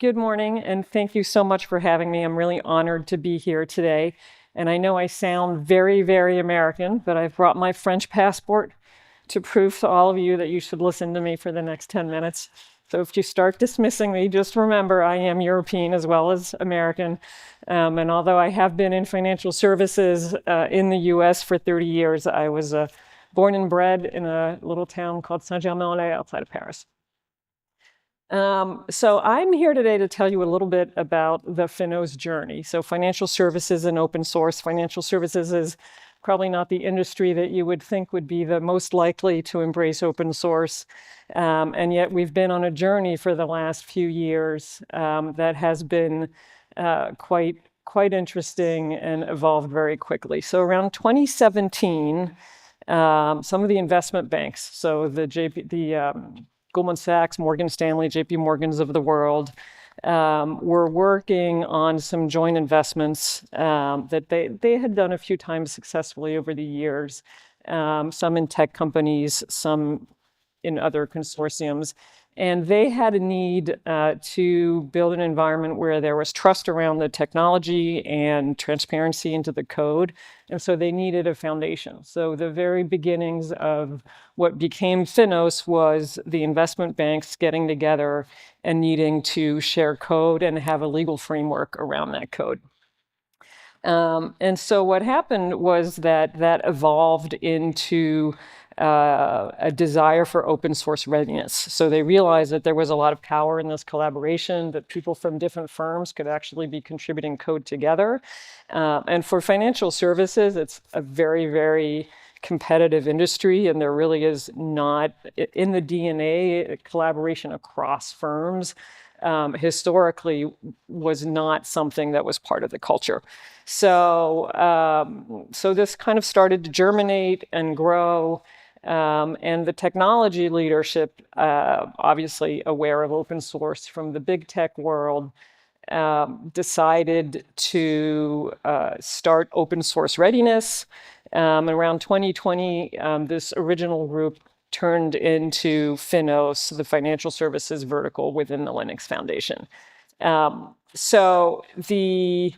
Good morning, and thank you so much for having me. I'm really honored to be here today. And I know I sound very, very American, but I've brought my French passport to prove to all of you that you should listen to me for the next 10 minutes. So if you start dismissing me, just remember I am European as well as American. And although I have been in financial services in the US for 30 years, I was born and bred in a little town called Saint-Germain-en-Laye outside of Paris. So I'm here today to tell you a little bit about the FINOS journey. So financial services and open source. Financial services is probably not the industry that you would think would be the most likely to embrace open source. And yet we've been on a journey for the last few years that has been quite interesting and evolved very quickly. So around 2017, some of the investment banks, so the Goldman Sachs, Morgan Stanley, JP Morgans of the world, were working on some joint investments that they had done a few times successfully over the years, some in tech companies, some in other consortiums. And they had a need to build an environment where there was trust around the technology and transparency into the code. And so they needed a foundation. So the very beginnings of what became FINOS was the investment banks getting together and needing to share code and have a legal framework around that code. And so what happened was that evolved into a desire for open source readiness. So they realized that there was a lot of power in this collaboration, that people from different firms could actually be contributing code together. And for financial services, it's a very, very competitive industry, and there really is not, in the DNA, collaboration across firms historically was not something that was part of the culture. So, so this kind of started to germinate and grow. And the technology leadership, obviously aware of open source from the big tech world, decided to start open source readiness. Around 2020, this original group turned into FINOS, the financial services vertical within the Linux Foundation. So the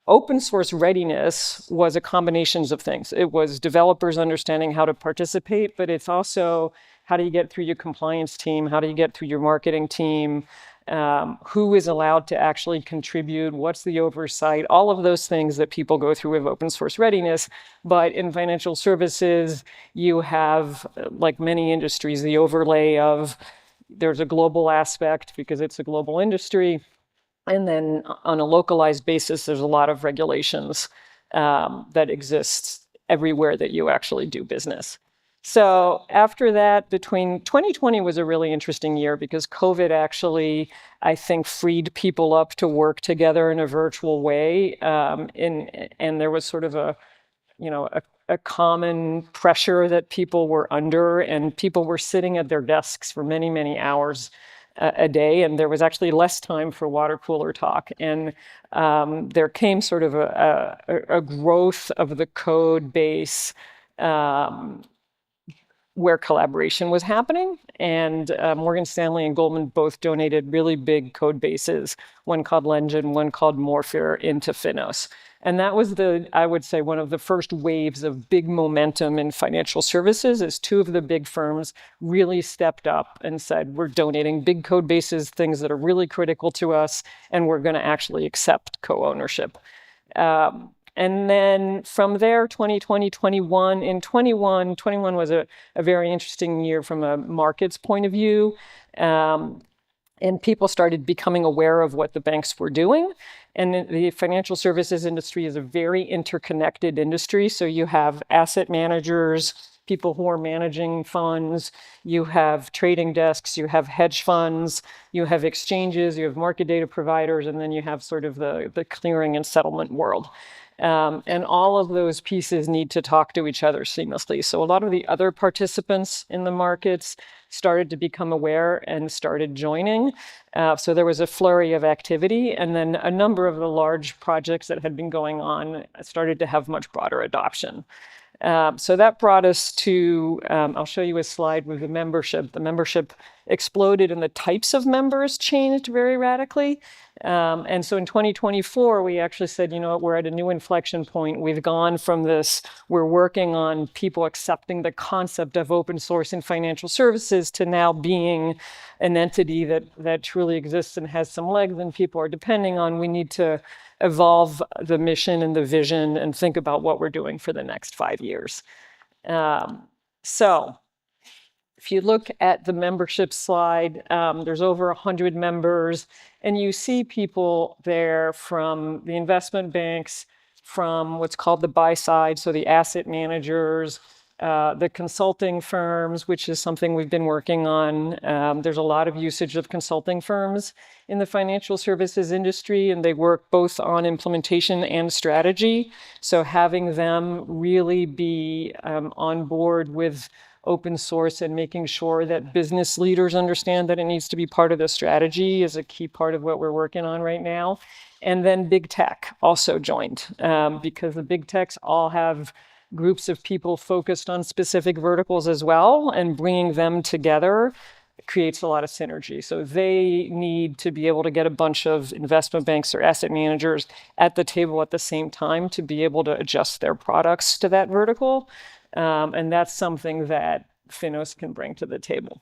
open source readiness was a combination of things. It was developers understanding how to participate, but it's also how do you get through your compliance team? How do you get through your marketing team? Who is allowed to actually contribute? What's the oversight? All of those things that people go through with open source readiness. But in financial services, you have, like many industries, the overlay of there's a global aspect because it's a global industry. And then on a localized basis, there's a lot of regulations that exist everywhere that you actually do business. So after that, between 2020 was a really interesting year because COVID actually, I think, freed people up to work together in a virtual way. And there was sort of a common pressure that people were under, and people were sitting at their desks for many, many hours a day, and there was actually less time for water cooler talk. And there came sort of a growth of the code base where collaboration was happening. And Morgan Stanley and Goldman both donated really big code bases, one called Legend, one called Morphere, into FINOS. And that was I would say, one of the first waves of big momentum in financial services, as two of the big firms really stepped up and said, we're donating big code bases, things that are really critical to us, and we're going to actually accept co-ownership. And then from there, 2020, 21, in 21 was a very interesting year from a markets point of view. And people started becoming aware of what the banks were doing. And the financial services industry is a very interconnected industry. So you have asset managers, people who are managing funds, you have trading desks, you have hedge funds, you have exchanges, you have market data providers, and then you have sort of the clearing and settlement world. And all of those pieces need to talk to each other seamlessly. So a lot of the other participants in the markets started to become aware and started joining. So there was a flurry of activity, and then a number of the large projects that had been going on started to have much broader adoption. So that brought us to, I'll show you a slide with the membership. The membership exploded and the types of members changed very radically. And so in 2024, we actually said, you know what, we're at a new inflection point. We've gone from this, we're working on people accepting the concept of open source in financial services to now being an entity that truly exists and has some legs and people are depending on. We need to evolve the mission and the vision and think about what we're doing for the next 5 years. So if you look at the membership slide, there's over 100 members, and you see people there from the investment banks, from what's called the buy side, so the asset managers, the consulting firms, which is something we've been working on. There's a lot of usage of consulting firms in the financial services industry, and they work both on implementation and strategy. So having them really be on board with open source and making sure that business leaders understand that it needs to be part of the strategy is a key part of what we're working on right now. And then big tech also joined, because the big techs all have groups of people focused on specific verticals as well, and bringing them together creates a lot of synergy. So they need to be able to get a bunch of investment banks or asset managers at the table at the same time to be able to adjust their products to that vertical. And that's something that FINOS can bring to the table.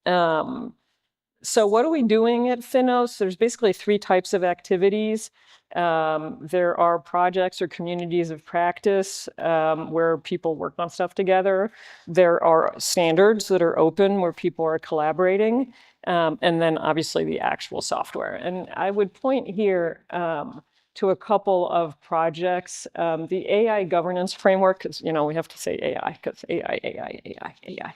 So what are we doing at FINOS? There's basically 3 types of activities. There are projects or communities of practice where people work on stuff together. There are standards that are open where people are collaborating. And then obviously the actual software. And I would point here to a couple of projects. The AI governance framework, because we have to say AI, because AI,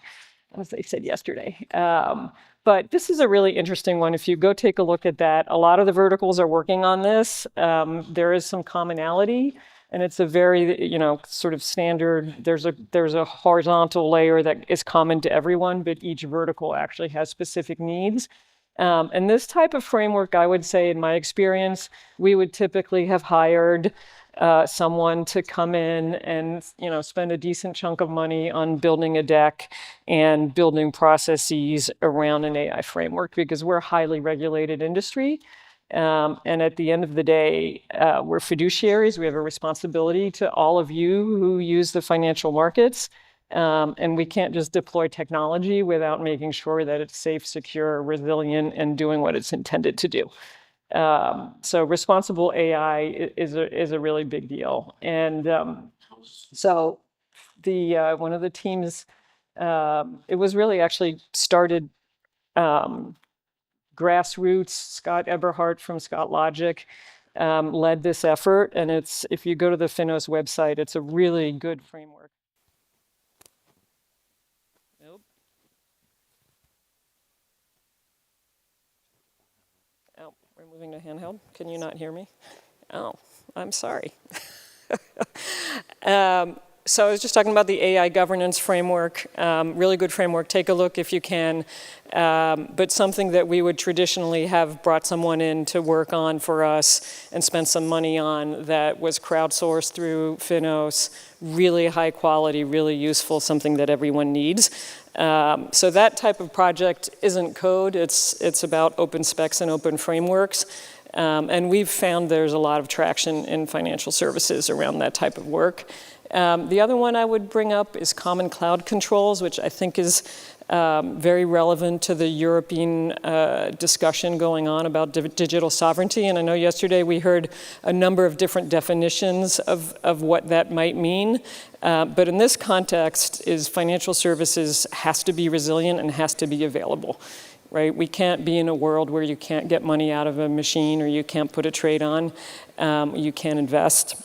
as they said yesterday. But this is a really interesting one. If you go take a look at that, a lot of the verticals are working on this. There is some commonality, and it's a very, sort of standard. There's a horizontal layer that is common to everyone, but each vertical actually has specific needs. And this type of framework, I would say, in my experience, we would typically have hired someone to come in and spend a decent chunk of money on building a deck and building processes around an AI framework, because we're a highly regulated industry. And at the end of the day, we're fiduciaries. We have a responsibility to all of you who use the financial markets. And we can't just deploy technology without making sure that it's safe, secure, resilient, and doing what it's intended to do. So responsible AI is a really big deal. And so one of the teams, it was really actually started grassroots. Scott Eberhardt from Scott Logic led this effort. And if you go to the FINOS website, it's a really good framework. Oh, we're moving to handheld. Can you not hear me? Oh, I'm sorry. So I was just talking about the AI governance framework, really good framework. Take a look if you can. But something that we would traditionally have brought someone in to work on for us and spent some money on that was crowdsourced through FINOS, really high quality, really useful, something that everyone needs. So that type of project isn't code, it's about open specs and open frameworks. And we've found there's a lot of traction in financial services around that type of work. The other one I would bring up is common cloud controls, which I think is very relevant to the European discussion going on about digital sovereignty. And I know yesterday we heard a number of different definitions of what that might mean. But in this context, is financial services has to be resilient and has to be available. Right? We can't be in a world where you can't get money out of a machine or you can't put a trade on, you can't invest.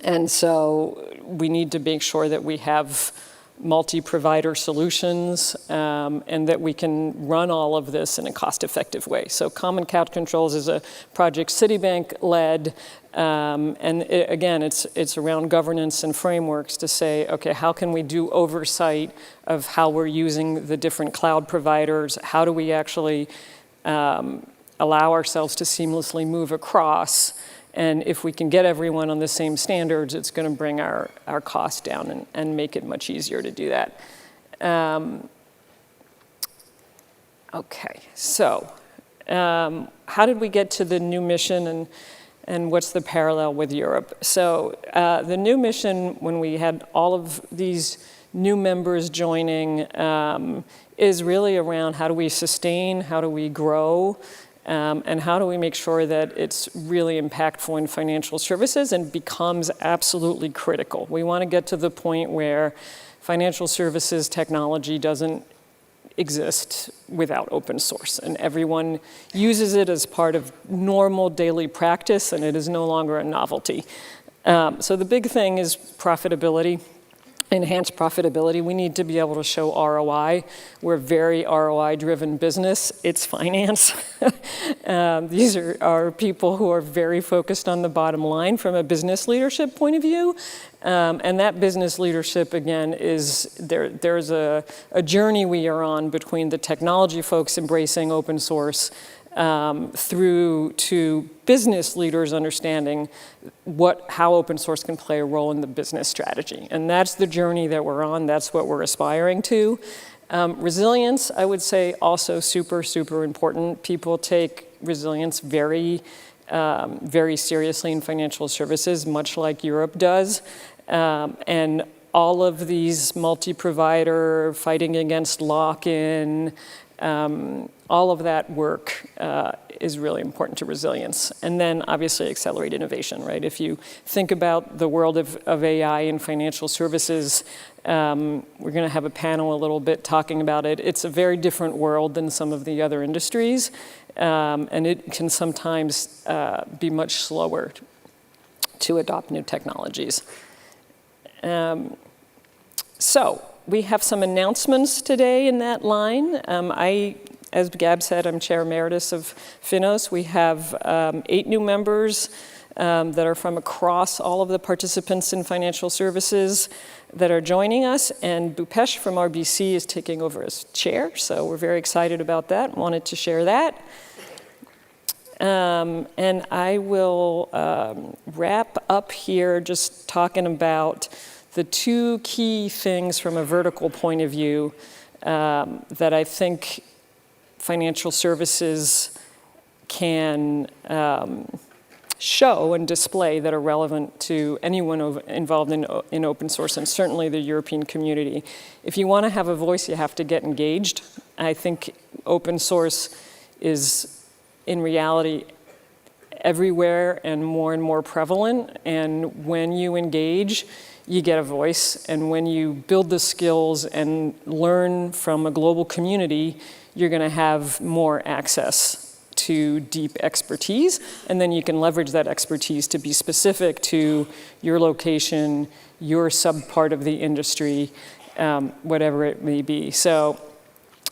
And so we need to make sure that we have multi-provider solutions and that we can run all of this in a cost-effective way. So Common Cloud Controls is a project Citibank led, and again, it's around governance and frameworks to say, okay, how can we do oversight of how we're using the different cloud providers? How do we actually allow ourselves to seamlessly move across? And if we can get everyone on the same standards, it's going to bring our costs down and make it much easier to do that. Okay, so how did we get to the new mission and what's the parallel with Europe? So the new mission, when we had all of these new members joining, is really around how do we sustain, how do we grow, and how do we make sure that it's really impactful in financial services and becomes absolutely critical. We want to get to the point where financial services technology doesn't exist without open source, and everyone uses it as part of normal daily practice, and it is no longer a novelty. So the big thing is profitability. Enhanced profitability. We need to be able to show ROI. We're a very ROI-driven business. It's finance. These are people who are very focused on the bottom line from a business leadership point of view. And that business leadership, again, is there's a journey we are on between the technology folks embracing open source through to business leaders understanding how open source can play a role in the business strategy. And that's the journey that we're on. That's what we're aspiring to. Resilience, I would say, also super, super important. People take resilience very, very seriously in financial services, much like Europe does. And all of these multi-provider, fighting against lock-in, all of that work is really important to resilience. And then obviously accelerate innovation, right? If you think about the world of AI in financial services, we're going to have a panel a little bit talking about it. It's a very different world than some of the other industries, and it can sometimes be much slower to adopt new technologies. So we have some announcements today in that line. As Gab said, I'm Chair Emeritus of FINOS. We have 8 new members that are from across all of the participants in financial services that are joining us, and Bhupesh from RBC is taking over as chair, so we're very excited about that. Wanted to share that. And I will wrap up here just talking about the 2 key things from a vertical point of view that I think financial services can show and display that are relevant to anyone involved in open source, and certainly the European community. If you want to have a voice, you have to get engaged. I think open source is, in reality, everywhere and more prevalent, and when you engage, you get a voice, and when you build the skills and learn from a global community, you're going to have more access to deep expertise, and then you can leverage that expertise to be specific to your location, your subpart of the industry, whatever it may be. So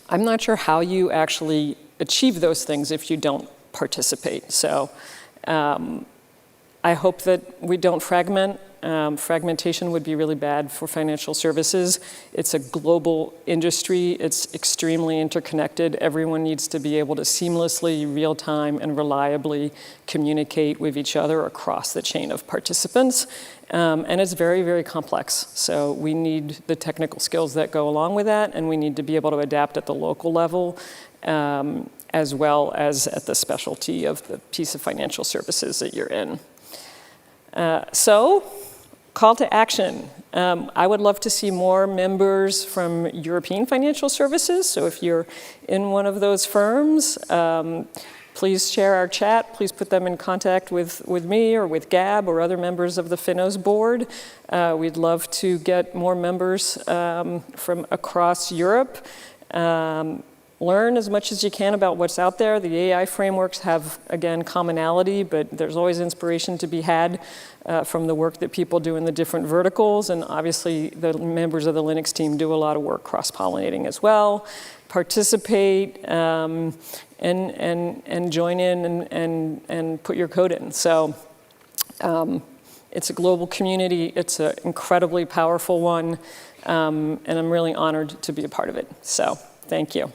I'm not sure how you actually achieve those things if you don't participate. So I hope that we don't fragment. Fragmentation would be really bad for financial services. It's a global industry. It's extremely interconnected. Everyone needs to be able to seamlessly, real-time, and reliably communicate with each other across the chain of participants. And it's very, very complex. So we need the technical skills that go along with that, and we need to be able to adapt at the local level, as well as at the specialty of the piece of financial services that you're in. So, call to action. I would love to see more members from European financial services. So if you're in one of those firms, please share our chat. Please put them in contact with me or with Gab or other members of the FINOS board. We'd love to get more members from across Europe. Learn as much as you can about what's out there. The AI frameworks have, again, commonality, but there's always inspiration to be had from the work that people do in the different verticals. And obviously, the members of the Linux team do a lot of work cross-pollinating as well. Participate and join in and put your code in. So it's a global community. It's an incredibly powerful one. And I'm really honored to be a part of it. So thank you.